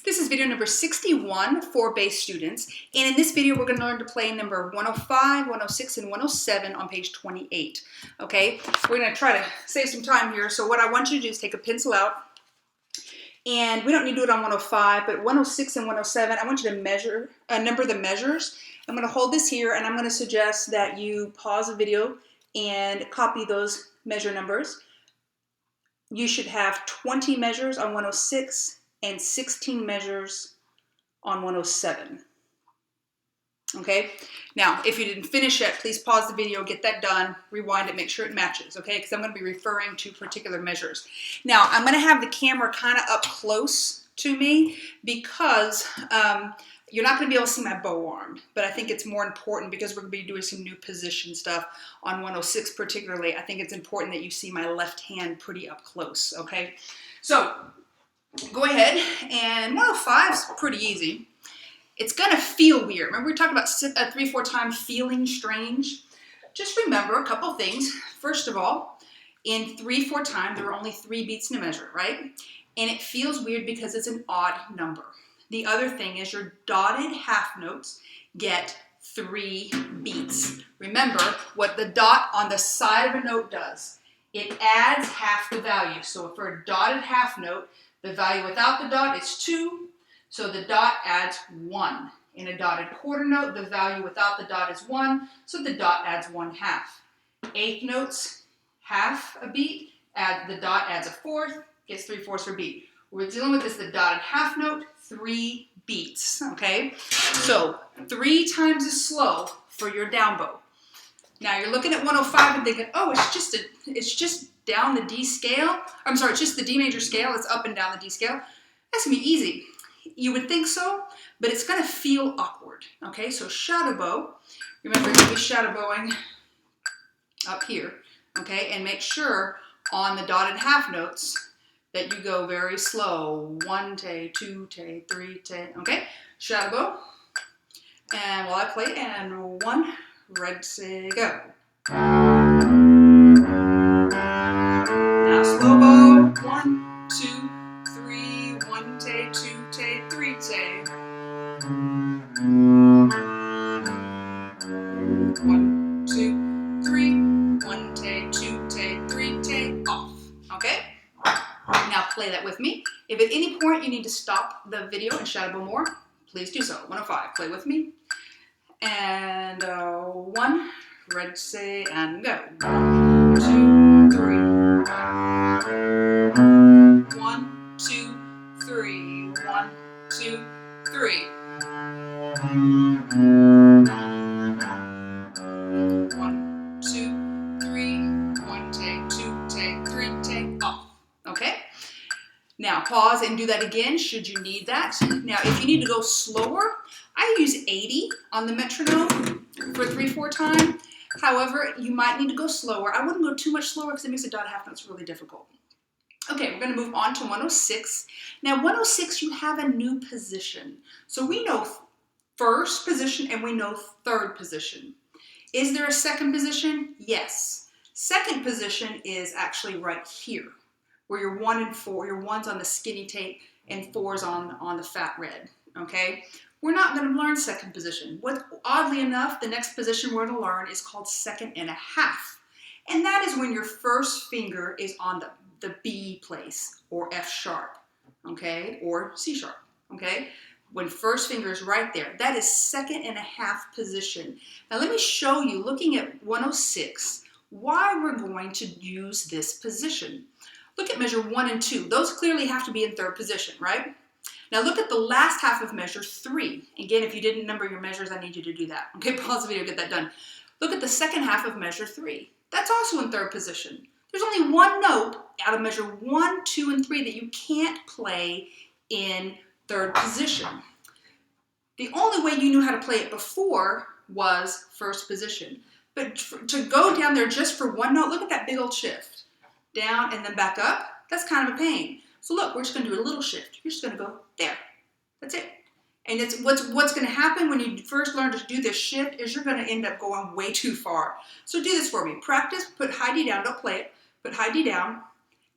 This is video number 61 for bass students, and in this video we're going to learn to play number 105, 106, and 107 on page 28. Okay, we're going to try to save some time here, so what I want you to do is take a pencil out, and we don't need to do it on 105, but 106 and 107, I want you to measure, number the measures. I'm going to hold this here, and I'm going to suggest that you pause the video and copy those measure numbers. You should have 20 measures on 106 and 16 measures on 107. Okay, now if you didn't finish it, please pause the video, get that done, rewind it, make sure it matches, okay, because I'm going to be referring to particular measures. Now I'm going to have the camera kind of up close to me because you're not going to be able to see my bow arm, but I think it's more important because we're going to be doing some new position stuff on 106 particularly. I think it's important that you see my left hand pretty up close, okay? So go ahead, and 105 is pretty easy. It's going to feel weird. Remember we talked about 3/4 time feeling strange? Just remember a couple things. First of all, in 3/4 time, there are only 3 beats in a measure, right? And it feels weird because it's an odd number. The other thing is your dotted half notes get 3 beats. Remember what the dot on the side of a note does. It adds half the value. So for a dotted half note, the value without the dot is 2, so the dot adds 1. In a dotted quarter note, the value without the dot is 1, so the dot adds 1/2. Eighth notes, half a beat, the dot adds a fourth, gets 3/4 for beat. We're dealing with the dotted half note, 3 beats, okay? So 3 times as slow for your down bow. Now you're looking at 105 and thinking, oh, it's just down the D scale. I'm sorry, it's just the D major scale. It's up and down the D scale. That's gonna be easy. You would think so, but it's gonna feel awkward. Okay, so shadow bow. Remember, you're gonna be shadow bowing up here. Okay, and make sure on the dotted half notes that you go very slow. 1 tay, 2 tay, 3 tay. Okay, shadow bow. And while I play, and 1, ready, say, go. Now slow bow, 1, 2, 3, 1 tay, 2 tay, 3 tay. 1, 2, 3, 1 tay, 2 tay, 3 tay, off. Okay? Now play that with me. If at any point you need to stop the video and shadow bow more, please do so. 105, play with me. And 1, ready, say, and go. 1, 2, 3. 1, 2, 3. 1, 2, 3. 1, 2, 3. 1 take, 2 take, 3 take, off. Okay? Now pause and do that again should you need that. Now if you need to go slower, I use 80 on the metronome for 3/4 time. However, you might need to go slower. I wouldn't go too much slower because it makes the dotted half notes really difficult. Okay, we're going to move on to 106. Now 106, you have a new position. So we know first position and we know third position. Is there a second position? Yes. Second position is actually right here, where your 1 and 4, your 1's on the skinny tape and 4's on the fat red, okay? We're not going to learn second position. Oddly enough, the next position we're going to learn is called 2nd and a half. And that is when your first finger is on the B place, or F sharp, okay? Or C sharp, okay? When first finger is right there, that is 2nd and a half position. Now let me show you, looking at 106, why we're going to use this position. Look at measure 1 and 2. Those clearly have to be in third position, right? Now look at the last half of measure 3. Again, if you didn't number your measures, I need you to do that. Okay, pause the video, get that done. Look at the second half of measure 3. That's also in third position. There's only one note out of measure 1, 2, and 3 that you can't play in third position. The only way you knew how to play it before was first position. But to go down there just for one note, look at that big old shift. Down and then back up, that's kind of a pain. So look, we're just going to do a little shift. You're just going to go there. That's it. And it's what's going to happen when you first learn to do this shift is you're going to end up going way too far. So do this for me. Practice, put high D down, don't play it. Put high D down.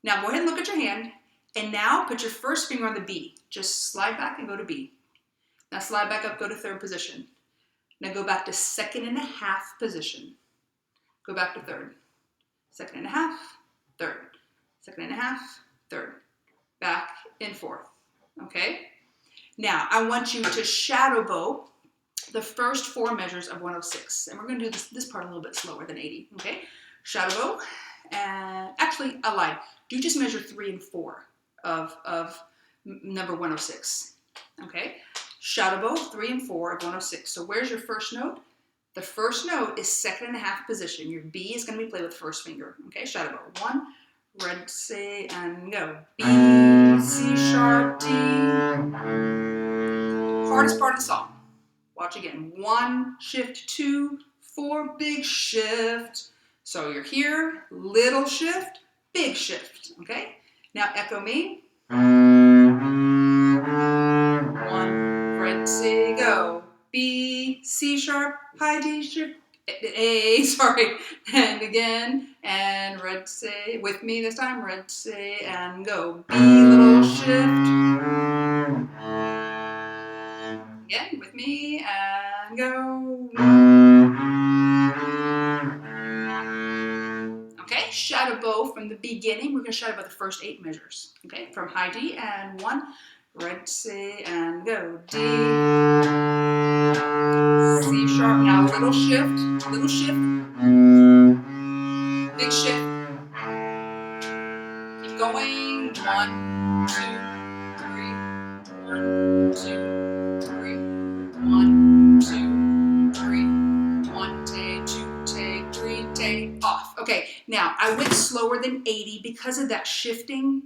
Now go ahead and look at your hand. And now put your first finger on the B. Just slide back and go to B. Now slide back up, go to third position. Now go back to second and a half position. Go back to third. Second and a half, third. Second and a half, third. Back and forth, okay? Now, I want you to shadow bow the first 4 measures of 106. And we're going to do this part a little bit slower than 80, okay? Shadow bow, and actually, I lied. Do just measure 3 and 4 of number 106, okay? Shadow bow, 3 and 4 of 106. So where's your first note? The first note is second and a half position. Your B is going to be played with first finger, okay? Shadow bow, 1, red, C, and go. B, C sharp, D. Hardest part of the song. Watch again. 1, shift, 2, 4, big shift. So you're here, little shift, big shift, okay? Now echo me. 1, red, C, go. B, C sharp, high D, shift, A, sorry, and again, and red, C, with me this time, red, C, and go. B, little shift. Again, with me, and go. Okay, shadow bow from the beginning. We're going to shadow bow the first 8 measures. Okay, from high D, and 1, red, C, and go. D, C sharp. Now little shift, big shift. Keep going. 1, 2, 3. 1, 2, 3. 1, 2, 3. 1, take, 2, take, 3, take, off. Okay, now I went slower than 80 because of that shifting.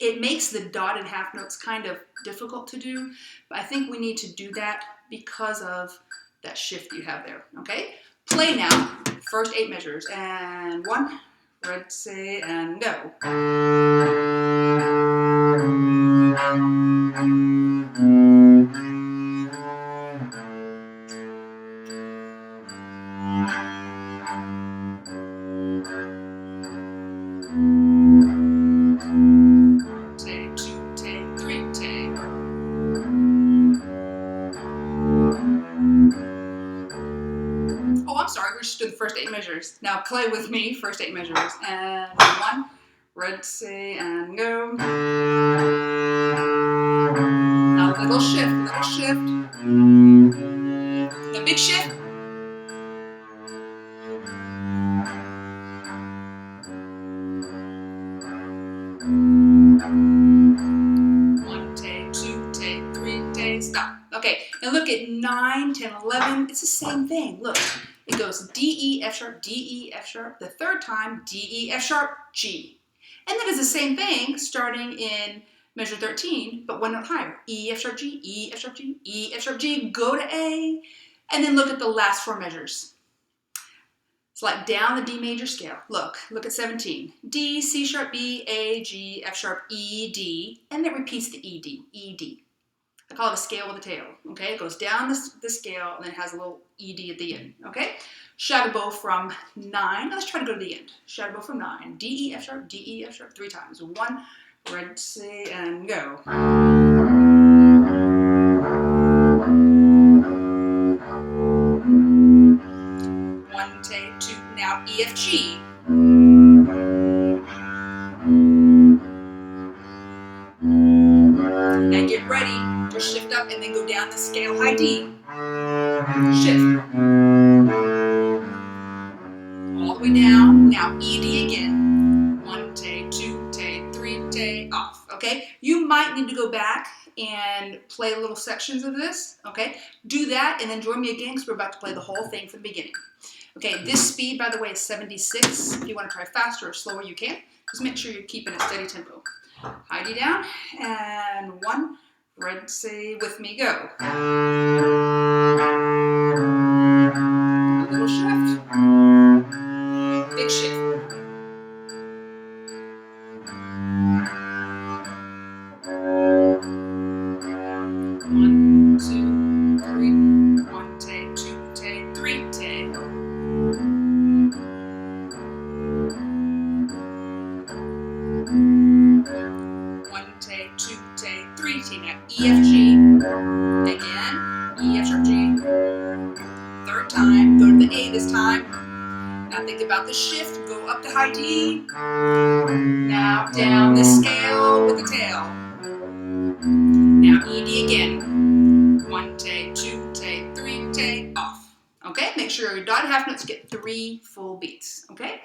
It makes the dotted half notes kind of difficult to do, but I think we need to do that because of that shift you have there, okay? Play now, first 8 measures, and 1, red, C, and go. Take, 2, take, 3, take. Oh, I'm sorry, we're just doing the first 8 measures. Now play with me, first 8 measures. And 1, red, C, and go. Now little shift, a big shift. Stop. Okay, now look at 9, 10, 11. It's the same thing. Look, it goes D, E, F sharp, D, E, F sharp. The third time, D, E, F sharp, G. And that is the same thing starting in measure 13, but 1 note higher. E, F sharp, G, E, F sharp, G, E, F sharp, G. Go to A, and then look at the last 4 measures. Slide down the D major scale. Look at 17. D, C sharp, B, A, G, F sharp, E, D, and it repeats the E, D, E, D. I call it a scale with a tail, okay? It goes down the scale and then it has a little ED at the end, okay? Shadow bow from 9. Let's try to go to the end. Shadow bow from 9. D, E, F sharp, D, E, F sharp, 3 times. 1, red, C, and go. 1, take, 2. Now E, F, G. Now get ready to shift up and then go down the scale, high D. Shift. All the way down. Now E, D again. 1, take, 2, take, 3, take, off. Okay? You might need to go back and play little sections of this. Okay? Do that and then join me again because we're about to play the whole thing from the beginning. Okay, this speed, by the way, is 76. If you want to try faster or slower, you can. Just make sure you're keeping a steady tempo. High D down, and 1, red, C, with me, go. A little shift, big shift. 1, 2, 3, 1, take, 2, take, 3, take. 1, take, 2, take, 3, take. Now E, F, G. Again, E, F sharp, G. Third time, go to the A this time. Now think about the shift, go up to high D. Now down the scale with the tail. Now E, D again. 1 take, 2 take, 3 take, off. Okay, make sure your dotted half notes get 3 full beats. Okay,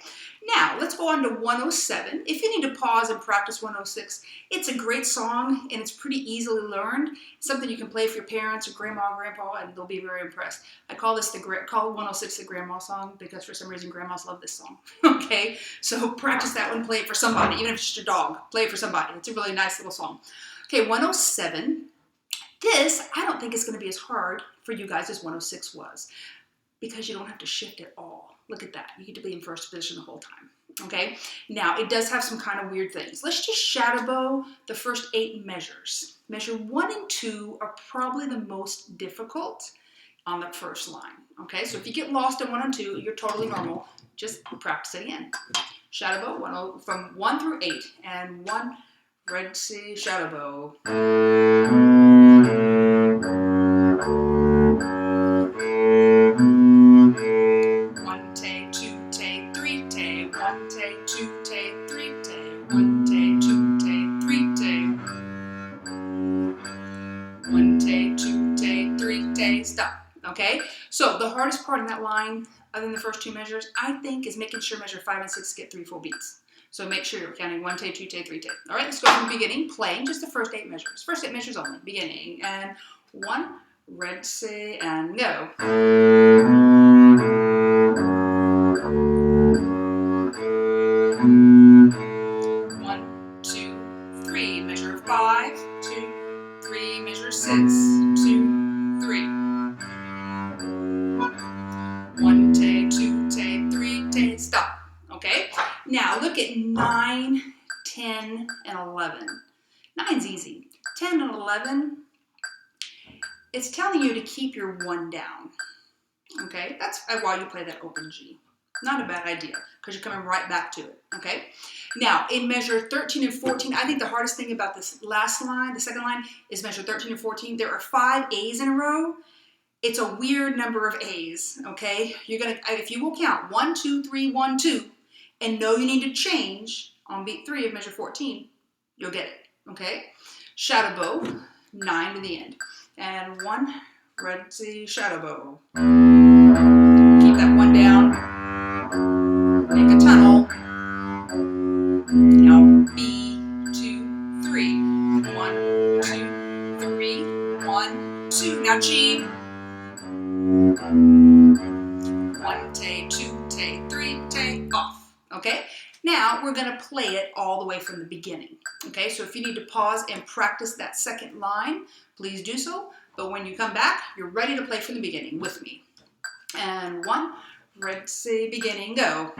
now let's go on to 107. If you need to pause and practice 106, it's a great song and it's pretty easily learned. It's something you can play for your parents or grandma or grandpa and they'll be very impressed. I call 106 the grandma song because for some reason grandmas love this song. Okay, so practice that one, play it for somebody, even if it's just your dog, play it for somebody. It's a really nice little song. Okay, 107. This, I don't think is going to be as hard for you guys as 106 was because you don't have to shift at all. Look at that. You get to be in first position the whole time. Okay? Now, it does have some kind of weird things. Let's just shadow bow the first 8 measures. Measure 1 and 2 are probably the most difficult on the first line. Okay? So if you get lost in 1 and 2, you're totally normal. Just practice it again. Shadow bow from 1 through 8. And 1, red C, shadow bow. 1 take, 2 take, 3 take, 1 take, 2 take, 3 take, 1 take, 2 take, 3 take, 1 take, 2 take, 3 take, stop. Okay, so the hardest part in that line, other than the first 2 measures, I think is making sure measure 5 and 6 get 3 full beats. So make sure you're counting 1 take, 2 take, 3 take. All right, let's go from the beginning, playing just the first 8 measures. First 8 measures only, beginning, and 1, red C, and go. 1, 2, 3, measure 5, 2, 3, measure 6, 2, 3. 1 take, 2 take, 3 take, stop. Okay? Now look at 9, 10, and 11. 9's easy. 10 and 11, it's telling you to keep your 1 down. Okay? That's why you play that open G. Not a bad idea, because you're coming right back to it. Okay? Now, in measure 13 and 14, I think the hardest thing about this last line, the second line, is measure 13 and 14. There are 5 A's in a row. It's a weird number of A's, okay? You're gonna, if you will count 1, 2, 3, 1, 2, and know you need to change on beat 3 of measure 14, you'll get it, okay? Shadow bow, 9 to the end. And 1, red C, shadow bow. Keep that 1 down. Make a tunnel. Now B, 2, 3. 1, 2, 3, 1, 2. Now G. 1 take, 2 take, 3 take, off. Okay? Now we're going to play it all the way from the beginning. Okay? So if you need to pause and practice that second line, please do so. But when you come back, you're ready to play from the beginning with me. And 1, red C, beginning, go.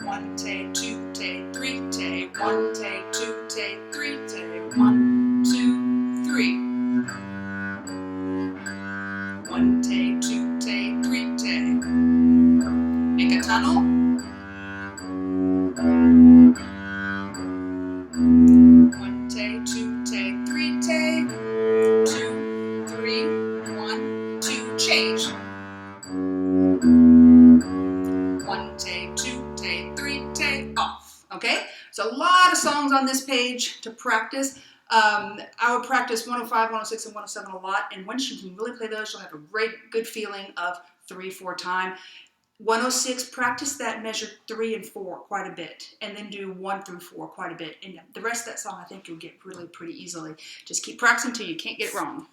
1 take, 2 take, 3 take, 1 take, 2 take, 3 take, 1, 2, 3. 1 take, 2 take, 3 take. Make a tunnel. 1 take, 2 take, 3 take, 2, 3, 1, 2, change. 1 take, 2 take, 3 take, off. Okay? So a lot of songs on this page to practice. I would practice 105, 106, and 107 a lot, and once you can really play those, you'll have a good feeling of 3, 4 time. 106, practice that measure 3 and 4 quite a bit, and then do 1 through 4 quite a bit, and the rest of that song I think you'll get really pretty easily. Just keep practicing until you can't get it wrong.